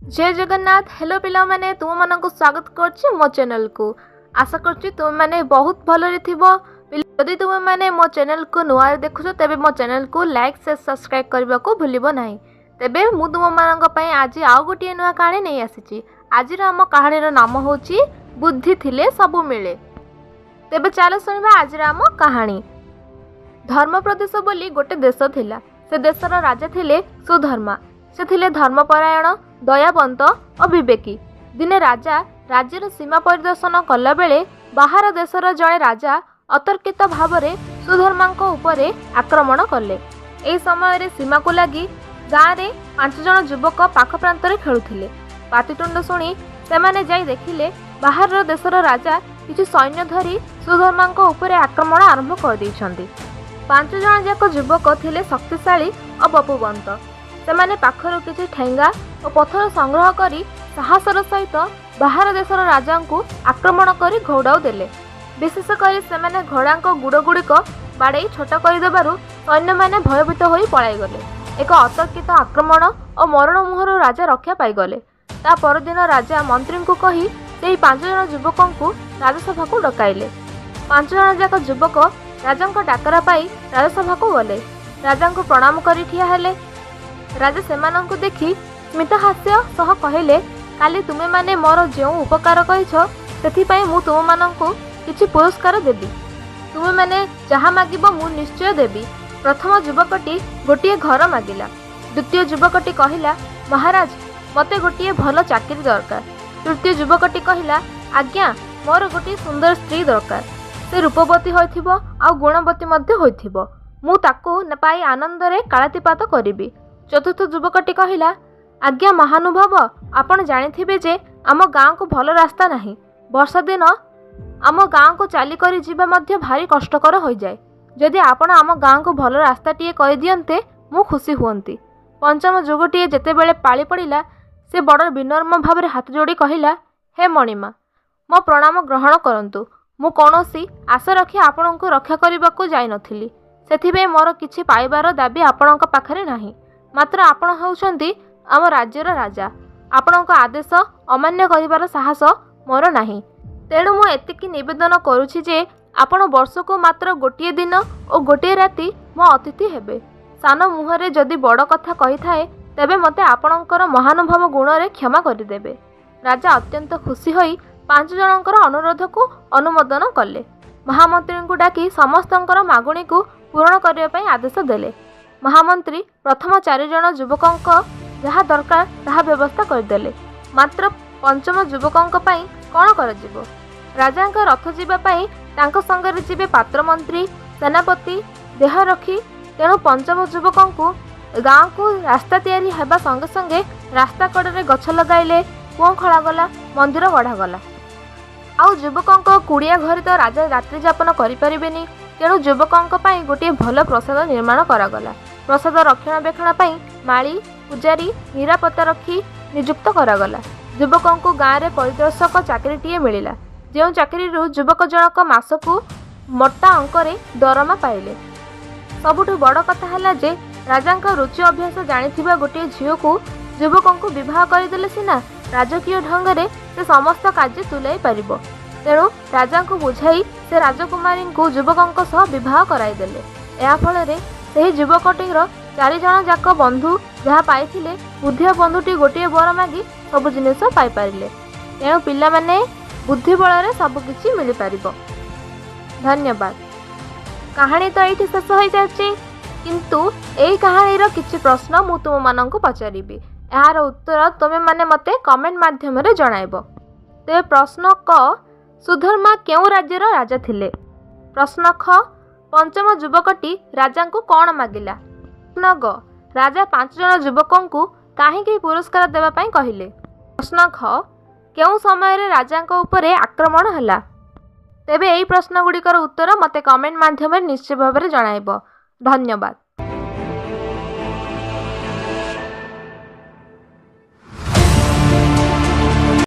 जय जगन्नाथ। हेलो पिला माने तुम मन को स्वागत करछि मो चैनल को। आशा करछि तुम माने बहुत भलरे थिबो। यदि तुम माने मो चैनल को नुआ देखुछ तेबे मो चैनल को लाइक से सब्सक्राइब करबा को भूलिबो नाही। तेबे मु तुम मानक पई आज आउ गोटिए नुआ कहानी नै आसीछि। आजिर हम कहानी रो नाम होछि बुद्धि थिले सब मिले। तेबे चलो सुनिबा आजिर हम कहानी। धर्म प्रदेश बोली गोटे देश थिला। से देशर राजा थिले सुधर्मा। से थिले धर्मपरायण, दयावंत और विवेकी। दिने राजा राज्यर सीमा परिदर्शन कला बेले बाहर देशर जड़े राजा अतर्कित भाव सुधर्मा उपरे आक्रमण कले। एही समय सीमा को लगी गाँव में 5 जन युवक पाख प्रांत खेलुथिले। पाटितुंड शुणी सेमाने जाई देखिले बाहर देशर राजा किछि सैन्य धरी सुधर्मा उपरे आक्रमण आरंभ कर दैछन्ति। 5 जन जाक युवक थिले शक्तिशाली और बपुवंत। सेमाने पाखरु किछि ठेंगा और पत्थर संग्रह करी साहसर सहित बाहर देशर राजा को आक्रमण करी घोड़ाऊ देले। विशेषकर सेमाने घोड़ा गुड़ गुड़िक बाड़े छोट करदेबारु सैन्य माने भयभीत होई पलाई गले। एक अतर्कित आक्रमण और मरण मुहर राजा रक्षा पाईगले। ता परदिन राजा मंत्री को कही से 5 जन युवक को राजसभा को डकाइले। 5 जन जाक युवक राजा डाकरा पाई राजसभा को गले। राजा को प्रणाम करी ठिया हेले। राजा सेमानंकु देखि स्मितहास्य सह कहले, काली तुमे माने मोर जो उपकार करिछ सेथि पई मु तुम मानंकु किछि पुरस्कार देबी। तुमे माने जहा मागिबो मु निश्चय देबी। प्रथम युवकटी गोटिए घर मागिला। द्वितीय युवकटी कहिला, महाराज मते गोटिए भल चाकरी दरकार। तृतीय युवकटी कहिला, आज्ञा मोर गोटिए सुंदर स्त्री दरकार। से रूपवती होइथिबो आ गुणवती मध्ये होइथिबो। मु ताकू न पाई आनंद रे कालातिपात करिबी। चतुर्थ युवकटी कहिला, आज्ञा महानुभाव आपण जानिथिबे जे आम गाँव को भल रास्ता नहीं। वर्षा दिन आम गाँव को चाली करी जीवा मध्य भारी कष्टकर हो जाए। जदि आपण आम गाँव को भल रास्ता टीए कहि दियन्ते मु खुशी हुअन्ती। पंचम युगटीए जेतेबेले पाଳି पड़िला से बड़ विनम्र भाव हाथ जोड़ी कहिला, हे मणिमा मो प्रणाम ग्रहण करंतु। मु कौनसी आशा रखी आपण को रक्षा करने को जाई नथिली। सेथिबे मोर किछि पाइबार दाबी आपणक पाखरे नाही। मात्र आपण होउछन्ती आम राज्यर राजा। आपणक आदेश अमान्य करिवार साहस मोर नाही। तेणु मु एतिकी निवेदन करुछि जे आपण वर्ष को मात्र गोटिए दिन और गोटिए राति मो अतिथि हेबे। सान मुहरे जदि बड़ कथा कही थाए तेबे मते आपणकर महानुभाव गुण रे क्षमा करिदेबे। राजा अत्यंत खुशी होई 5 जनकर अनुरोध को अनुमोदन कले। महामंत्री को डाकी समस्तंकर मागुणी को पूर्ण करने पई आदेश देले। महामंत्री प्रथम 4 जन युवक जहाँ दरकार ताहा व्यवस्था करदेले। मात्र पंचम युवक पई कौन कर जिवो? राजा रथ जीवाई तांको संगरे जीवे पात्र मंत्री, सेनापति, देह रखी। तेणु पंचम युवक को गाँव को रास्ता तैयारी हेबा संगे संगे रास्ता कड़े गछ लगाइले, कुओं खोलागला, मंदिर गढ़ागला। आउ युवक कुड़िया घर तो राजा रात्रि जापन करें। तेणु युवक गोटे भल प्रसाद निर्माण करागला। प्रसाद रक्षणाबेक्षण पाई माली, पूजारी, निरापत्ता रखी नियुक्त करागला। युवक को गाँव में परिदर्शक चाकरीटीए मिलिला। जो चाकरी युवक जनक मासकू मोटा अंकरे दरमा पाइले। सबुठु बड़ कथा है जे राजा रुचि अभ्यास जानिथिबा गोटे झील को युवक को विवाह करदेले सिना राजकीय ढंग से समस्त कार्य तुलाई पारिबो। तेणु राजा को बुझाई से राजकुमारी को युवक सह विवाह कराइदेले। या फल से युवकटीर 4 जन जाक बंधु जहाँ पाइथिले बुद्धि बंधुटी गोटे बर मागी सब जिनिस पाई पारिले। तेणु पिला माने बुद्धि बल सबकिछि मिल पारिबो। धन्यवाद। कहानी तो ये शेष हो जाए, किंतु यही कहानी किछि प्रश्न मु तुम मानक पचारिबी। यार उत्तर तुमे माने मते कमेंट माध्यम रे जणाइबो। ते प्रश्न क, सुधर्मा केउ राज्यर राजा थिले? प्रश्न ख, पंचम युवकटी राजा को कौन मागिला? प्रश्न ग, राजा 5 जन युवक को काहींकि पुरस्कार देवा पई कहिले? प्रश्न ख, केउ समय रे राजा उपरे आक्रमण हला? तेबे एही प्रश्न गुड़िकर उत्तर मते कमेंट माध्यम निश्चित भाव में जणाइबो। धन्यवाद।